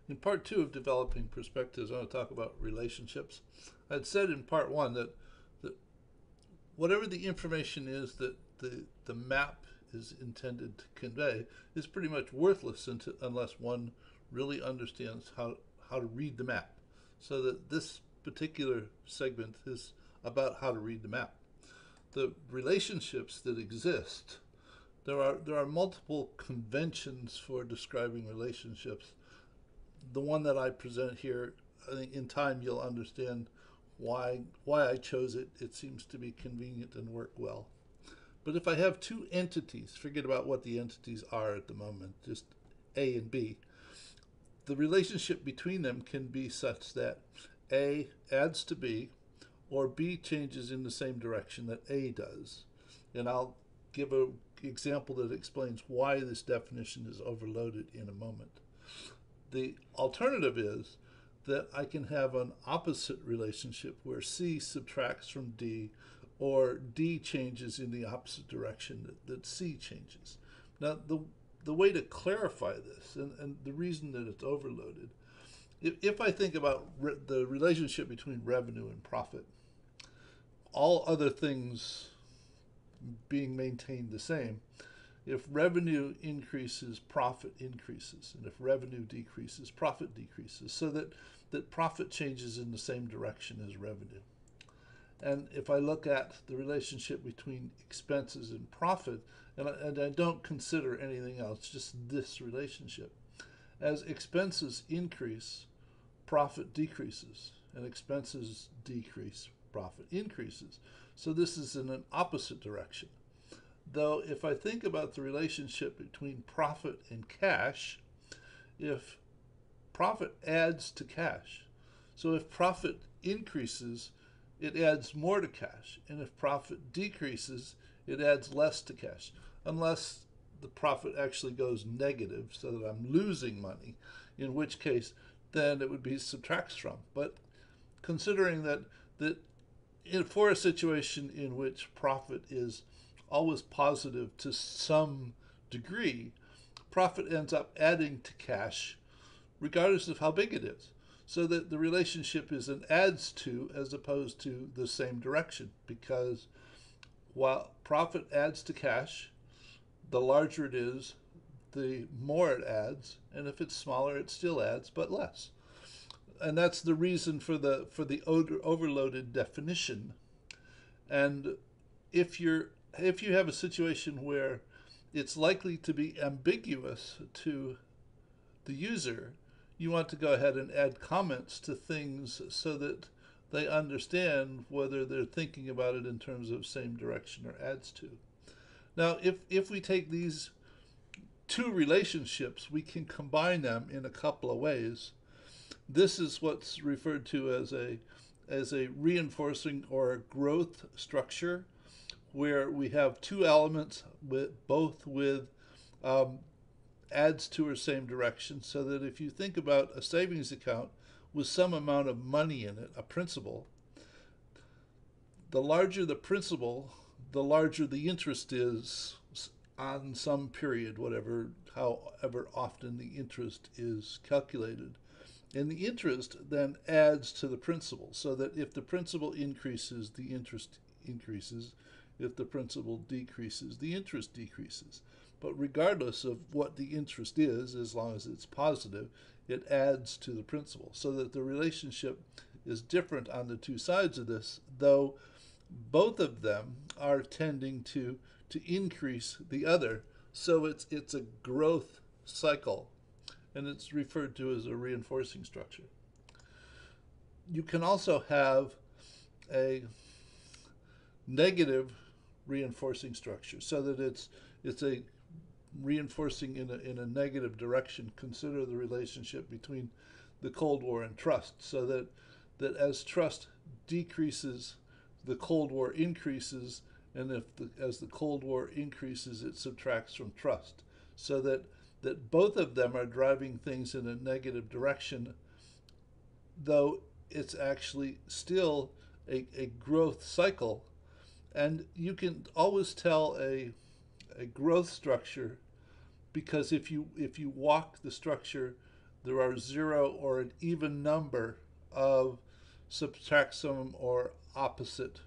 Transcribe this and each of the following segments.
In part two of developing perspectives, I want to talk about relationships. I'd said in part one that whatever the information is that the map is intended to convey is pretty much worthless unless one really understands how to read the map. So that this particular segment is about how to read the map. The relationships that exist, there are multiple conventions for describing relationships. The one that I present here, I think in time you'll understand why I chose it. It seems to be convenient and work well. But if I have two entities, forget about what the entities are at the moment, just A and B, the relationship between them can be such that A adds to B or B changes in the same direction that A does. And I'll give an example that explains why this definition is overloaded in a moment. The alternative is that I can have an opposite relationship where C subtracts from D or D changes in the opposite direction that C changes. Now, the way to clarify this and the reason that it's overloaded, if I think about the relationship between revenue and profit, all other things being maintained the same, if revenue increases, profit increases. And if revenue decreases, profit decreases. So that profit changes in the same direction as revenue. And if I look at the relationship between expenses and profit, and I don't consider anything else, just this relationship, as expenses increase, profit decreases, and expenses decrease, profit increases. So this is in an opposite direction. Though if I think about the relationship between profit and cash, if profit adds to cash, so if profit increases, it adds more to cash. And if profit decreases, it adds less to cash. Unless the profit actually goes negative so that I'm losing money, in which case then it would be subtracts from. But considering that for a situation in which profit is always positive to some degree, profit ends up adding to cash regardless of how big it is. So that the relationship is an adds to as opposed to the same direction, because while profit adds to cash, the larger it is, the more it adds, and if it's smaller, it still adds, but less. And that's the reason for the overloaded definition. And if you have a situation where it's likely to be ambiguous to the user, you want to go ahead and add comments to things so that they understand whether they're thinking about it in terms of same direction or adds to. Now, if we take these two relationships, we can combine them in a couple of ways. This is what's referred to as a reinforcing or a growth structure, where we have two elements both with adds to or same direction, so that if you think about a savings account with some amount of money in it, a principal, the larger the principal, the larger the interest is on some period, however often the interest is calculated. And the interest then adds to the principal, so that if the principal increases, the interest increases. If the principal decreases, the interest decreases. But regardless of what the interest is, as long as it's positive, it adds to the principal. So that the relationship is different on the two sides of this, though both of them are tending to increase the other. So it's a growth cycle, and it's referred to as a reinforcing structure. You can also have a negative reinforcing structure, so that it's a reinforcing in a negative direction. Consider the relationship between the Cold War and trust, so that as trust decreases, the Cold War increases, and as the Cold War increases, it subtracts from trust, so that both of them are driving things in a negative direction, though it's actually still a growth cycle. And you can always tell a growth structure, because if you walk the structure there are 0 or an even number of subtraction or opposite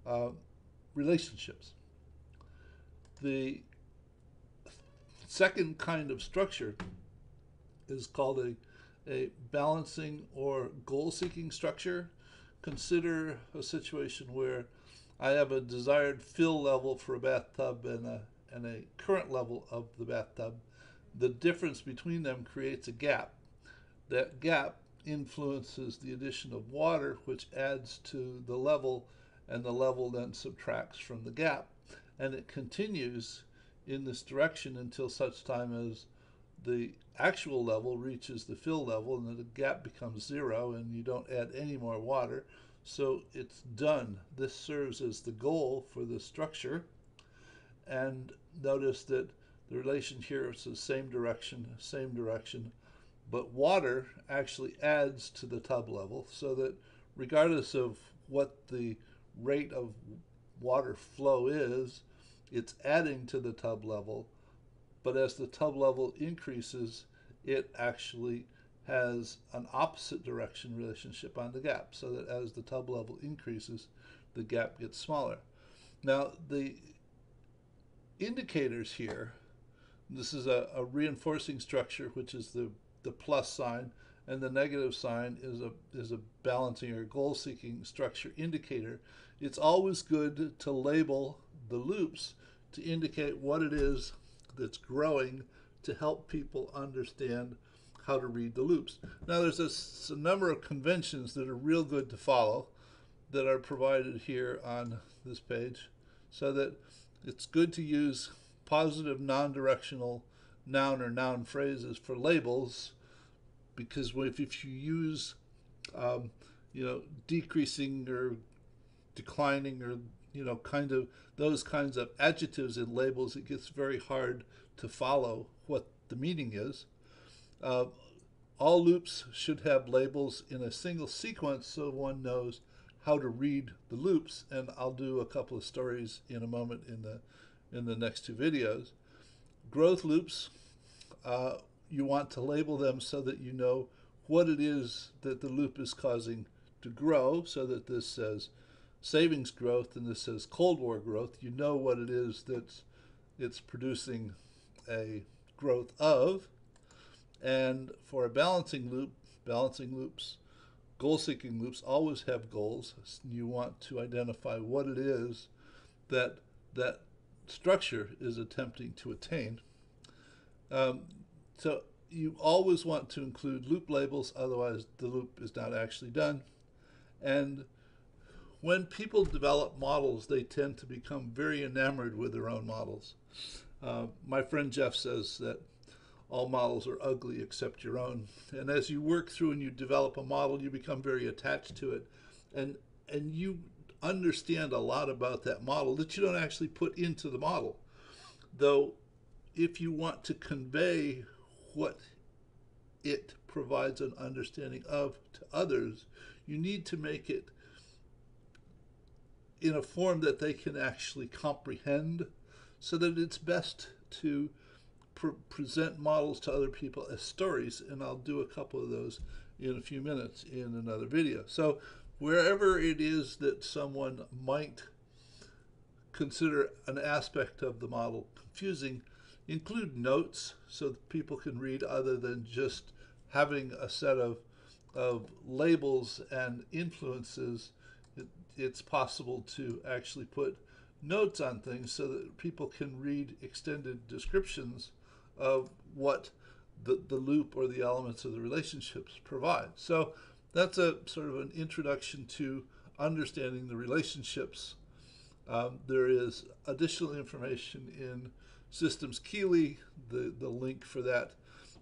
uh, relationships. The second kind of structure is called a balancing or goal-seeking structure. Consider a situation where I have a desired fill level for a bathtub and a current level of the bathtub. The difference between them creates a gap. That gap influences the addition of water, which adds to the level, and the level then subtracts from the gap. And it continues in this direction until such time as the actual level reaches the fill level and then the gap becomes 0 and you don't add any more water. So it's done. This serves as the goal for the structure. And notice that the relation here is the same direction, but water actually adds to the tub level, so that regardless of what the rate of water flow is, it's adding to the tub level. But as the tub level increases, it actually has an opposite direction relationship on the gap, so that as the tub level increases, the gap gets smaller. Now, the indicators here, this is a reinforcing structure, which is the plus sign, and the negative sign is a balancing or goal-seeking structure indicator. It's always good to label the loops to indicate what it is that's growing, to help people understand how to read the loops. Now, there's a number of conventions that are real good to follow that are provided here on this page, so that it's good to use positive non-directional noun or noun phrases for labels, because if you use decreasing or declining or kind of those kinds of adjectives in labels, it gets very hard to follow what the meaning is. All loops should have labels in a single sequence so one knows how to read the loops, and I'll do a couple of stories in a moment in the next two videos. Growth loops, you want to label them so that you know what it is that the loop is causing to grow, so that this says savings growth and this says Cold War growth. You know what it is that it's producing a growth of. And for a balancing loop, balancing loops, goal-seeking loops always have goals. You want to identify what it is that that structure is attempting to attain. So you always want to include loop labels, otherwise the loop is not actually done. And when people develop models, they tend to become very enamored with their own models. My friend Jeff says that all models are ugly except your own. And as you work through and you develop a model, you become very attached to it. And you understand a lot about that model that you don't actually put into the model. Though, if you want to convey what it provides an understanding of to others, you need to make it in a form that they can actually comprehend, so that it's best to present models to other people as stories, and I'll do a couple of those in a few minutes in another video. So wherever it is that someone might consider an aspect of the model confusing, include notes so that people can read, other than just having a set of labels and influences. It's possible to actually put notes on things so that people can read extended descriptions of what the loop or the elements of the relationships provide. So that's a sort of an introduction to understanding the relationships. There is additional information in Systems Keeley. The link for that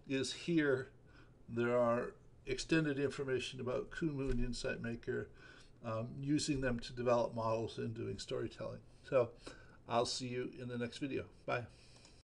is here. There are extended information about Kumu and Insight Maker, using them to develop models and doing storytelling. So I'll see you in the next video. Bye.